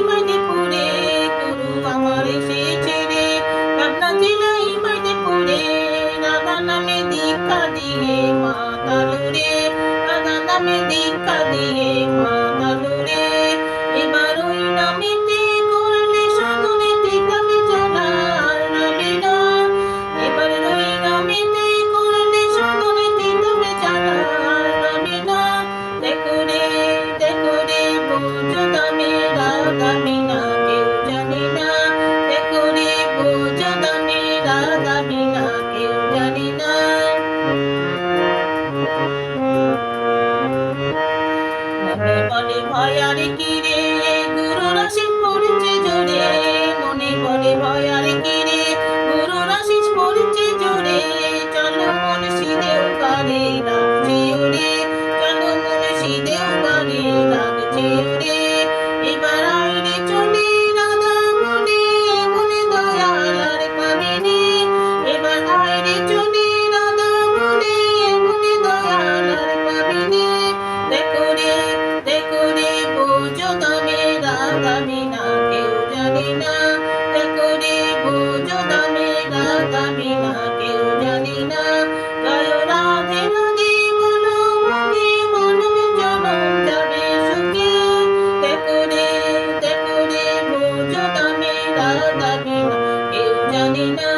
মাঝপুরে গুরু আমার এসেছে রে, পাবনা জেলায় মাঝপুরে রাধা নামে দীক্ষা দিয়ে মাতালো রে, রাধা নামে দীক্ষা দিয়ে মাতালো রে। এবার ওই নামেতে করলে সাধনেতে তবে জানা আর রবে না, এবার ওই নামেতে করলে সাধনেতে তবে জানা আর রবে না। দেখো রে বোঝো দামেরা দামিনা কেউ জানে না, দেখো রে বোঝো দামেরা দামিনা কেউ জানে না। মনে বলে ভয় আর কি রে, গুরুর আশিস পড়ছে জোরে, মনে বলে ভয় আর কি রে, গুরুর আশিস পড়ছে জোরে। চলো মনীষী দেওঘরে ডাকছে ওরে, চলো মনীষী দেওঘরে ডাকছে ওরে। এবার আইরে চলে রাধা বলে, মনে দয়াল আর পাবে রে, এবার আইরে চলে রাধা বলে, মনে দয়াল আর পাবে রে। দেখো রে বোঝো দামেরা দামিনা কেউ জানে না, দেখো রে বোঝো দামেরা দামিনা কেউ জানে না। জয় রাধে রাধে বলো মুখে, মানব জনম যাবে সুখে। দেখো রে বোঝো দামেরা দামিনা কেউ জানে না।